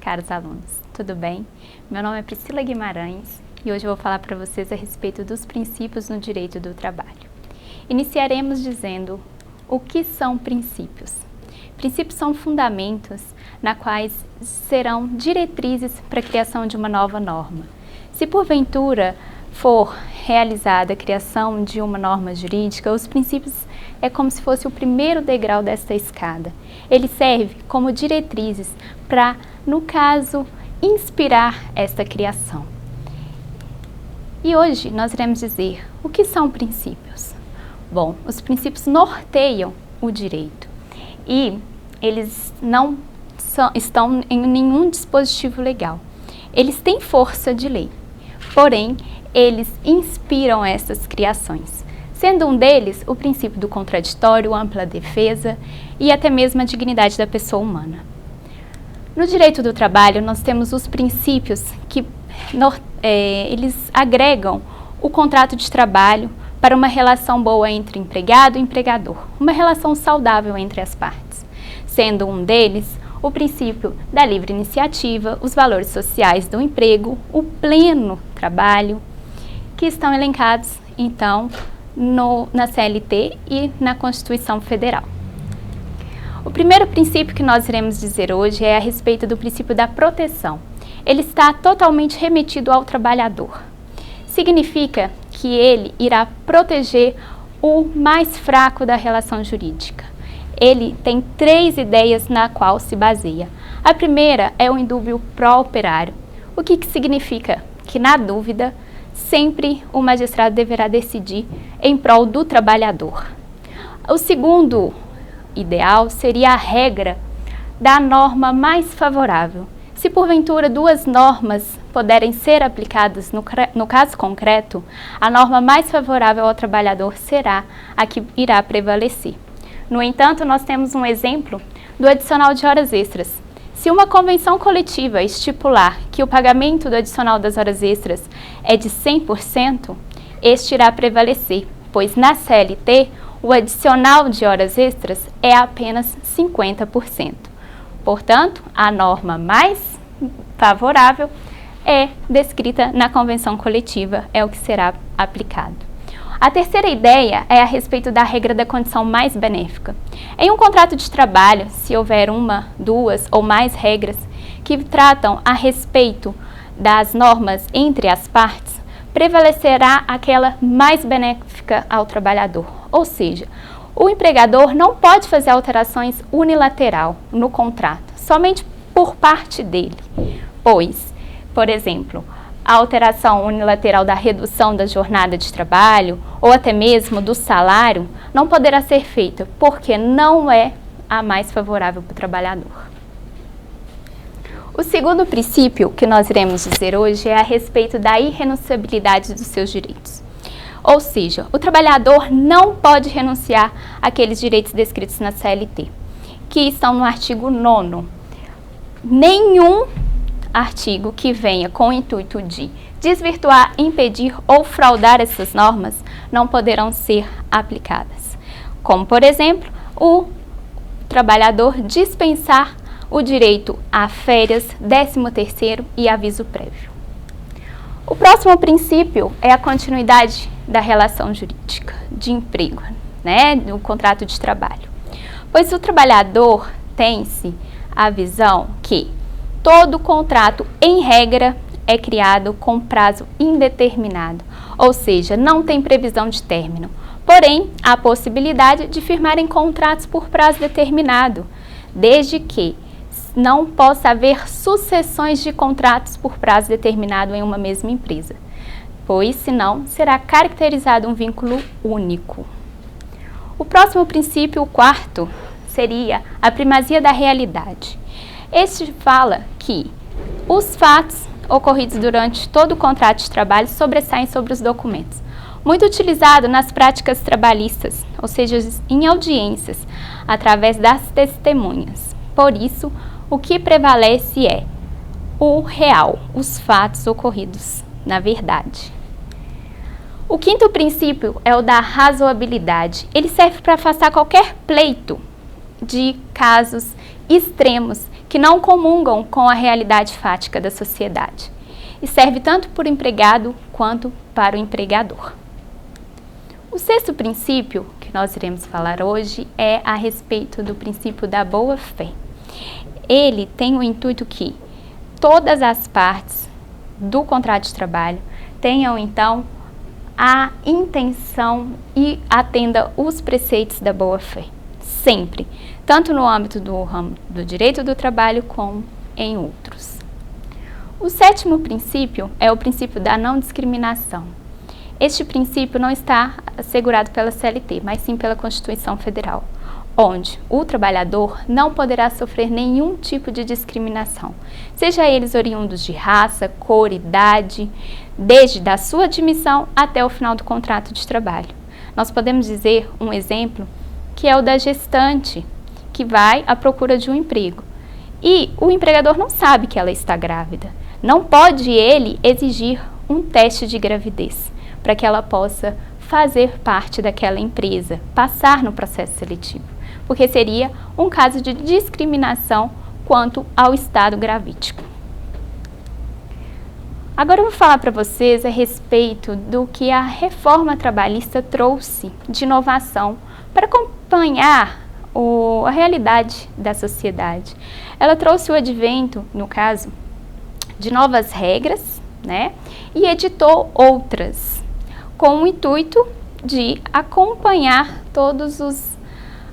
caros alunos, tudo bem? Meu nome é Priscila Guimarães e hoje eu vou falar para vocês a respeito dos princípios no direito do trabalho. Iniciaremos dizendo o que são princípios. Princípios são fundamentos na quais serão diretrizes para a criação de uma nova norma. Se porventura for realizada a criação de uma norma jurídica, os princípios é como se fosse o primeiro degrau desta escada. Ele serve como diretrizes para, no caso, inspirar esta criação. E hoje nós iremos dizer o que são princípios. Bom, os princípios norteiam o direito e eles não estão em nenhum dispositivo legal. Eles têm força de lei, porém, eles inspiram essas criações, sendo um deles o princípio do contraditório, ampla defesa e até mesmo a dignidade da pessoa humana. No direito do trabalho, nós temos os princípios que eles agregam o contrato de trabalho para uma relação boa entre empregado e empregador, uma relação saudável entre as partes, sendo um deles o princípio da livre iniciativa, os valores sociais do emprego, o pleno trabalho, que estão elencados, então, na CLT e na Constituição Federal. O primeiro princípio que nós iremos dizer hoje é a respeito do princípio da proteção. Ele está totalmente remetido ao trabalhador. Significa que ele irá proteger o mais fraco da relação jurídica. Ele tem 3 ideias na qual se baseia. A primeira é o indúbio pró-operário. O que significa? Que na dúvida, sempre o magistrado deverá decidir em prol do trabalhador. O segundo ideal seria a regra da norma mais favorável. Se porventura 2 normas puderem ser aplicadas no caso concreto, a norma mais favorável ao trabalhador será a que irá prevalecer. No entanto, nós temos um exemplo do adicional de horas extras. Se uma convenção coletiva estipular que o pagamento do adicional das horas extras é de 100%, este irá prevalecer, pois na CLT o adicional de horas extras é apenas 50%. Portanto, a norma mais favorável é descrita na convenção coletiva, é o que será aplicado. A terceira ideia é a respeito da regra da condição mais benéfica. Em um contrato de trabalho, se houver 1, 2 ou mais regras que tratam a respeito das normas entre as partes, prevalecerá aquela mais benéfica ao trabalhador. Ou seja, o empregador não pode fazer alterações unilateral no contrato, somente por parte dele, pois, por exemplo, a alteração unilateral da redução da jornada de trabalho ou até mesmo do salário não poderá ser feita, porque não é a mais favorável para o trabalhador. O segundo princípio que nós iremos dizer hoje é a respeito da irrenunciabilidade dos seus direitos. Ou seja, o trabalhador não pode renunciar àqueles direitos descritos na CLT, que estão no artigo 9º. Nenhum artigo que venha com o intuito de desvirtuar, impedir ou fraudar essas normas não poderão ser aplicadas. Como, por exemplo, o trabalhador dispensar o direito a férias, 13º e aviso prévio. O próximo princípio é a continuidade da relação jurídica de emprego, no contrato de trabalho. Pois o trabalhador tem-se a visão que todo contrato, em regra, é criado com prazo indeterminado, ou seja, não tem previsão de término. Porém, há a possibilidade de firmarem contratos por prazo determinado, desde que não possa haver sucessões de contratos por prazo determinado em uma mesma empresa, pois, senão, será caracterizado um vínculo único. O próximo princípio, o quarto, seria a primazia da realidade. Este fala que os fatos ocorridos durante todo o contrato de trabalho sobressaem sobre os documentos, muito utilizado nas práticas trabalhistas, ou seja, em audiências, através das testemunhas. Por isso, o que prevalece é o real, os fatos ocorridos na verdade. O quinto princípio é o da razoabilidade. Ele serve para afastar qualquer pleito de casos extremos que não comungam com a realidade fática da sociedade e serve tanto para o empregado quanto para o empregador. O sexto princípio que nós iremos falar hoje é a respeito do princípio da boa-fé. Ele tem o intuito que todas as partes do contrato de trabalho tenham, então, a intenção e atenda os preceitos da boa-fé, sempre, tanto no âmbito do ramo do direito do trabalho como em outros. O sétimo princípio é o princípio da não discriminação. Este princípio não está assegurado pela CLT, mas sim pela Constituição Federal, onde o trabalhador não poderá sofrer nenhum tipo de discriminação, seja eles oriundos de raça, cor, idade, desde da sua admissão até o final do contrato de trabalho. Nós podemos dizer um exemplo que é o da gestante, que vai à procura de um emprego. E o empregador não sabe que ela está grávida. Não pode ele exigir um teste de gravidez para que ela possa fazer parte daquela empresa, passar no processo seletivo, porque seria um caso de discriminação quanto ao estado gravídico. Agora eu vou falar para vocês a respeito do que a reforma trabalhista trouxe de inovação para acompanhar a realidade da sociedade. Ela trouxe o advento, no caso, de novas regras, né, e editou outras, com o intuito de acompanhar todos os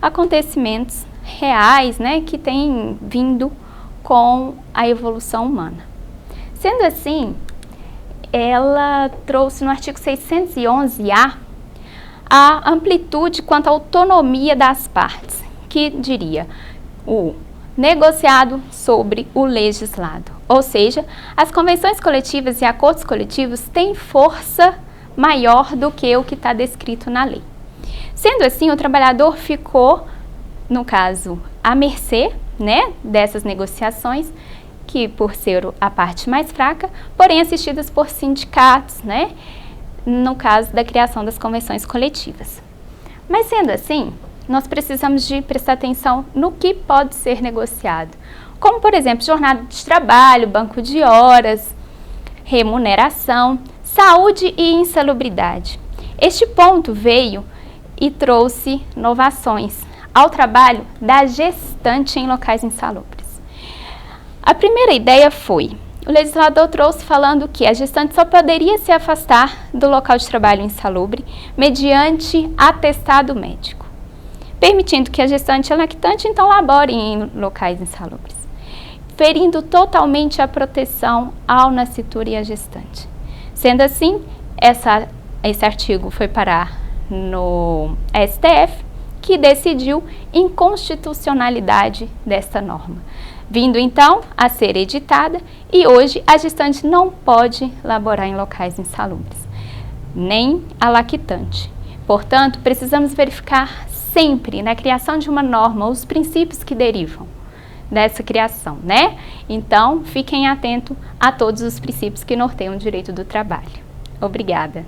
acontecimentos reais, né, que têm vindo com a evolução humana. Sendo assim, ela trouxe no artigo 611-A a amplitude quanto à autonomia das partes, que diria o negociado sobre o legislado. Ou seja, as convenções coletivas e acordos coletivos têm força maior do que o que está descrito na lei. Sendo assim, o trabalhador ficou, no caso, à mercê, né, dessas negociações, que por ser a parte mais fraca, porém assistidas por sindicatos, né, no caso da criação das convenções coletivas. Mas sendo assim, nós precisamos de prestar atenção no que pode ser negociado, como por exemplo, jornada de trabalho, banco de horas, remuneração, saúde e insalubridade. Este ponto veio e trouxe inovações ao trabalho da gestante em locais insalubres. A primeira ideia foi, o legislador trouxe falando que a gestante só poderia se afastar do local de trabalho insalubre mediante atestado médico, permitindo que a gestante e a lactante então laborem em locais insalubres, ferindo totalmente a proteção ao nascituro e à gestante. Sendo assim, esse artigo foi parar no STF, que decidiu inconstitucionalidade desta norma, vindo então a ser editada, e hoje a gestante não pode laborar em locais insalubres, nem a lactante. Portanto, precisamos verificar sempre na criação de uma norma os princípios que derivam dessa criação, né? Então, fiquem atentos a todos os princípios que norteiam o direito do trabalho. Obrigada.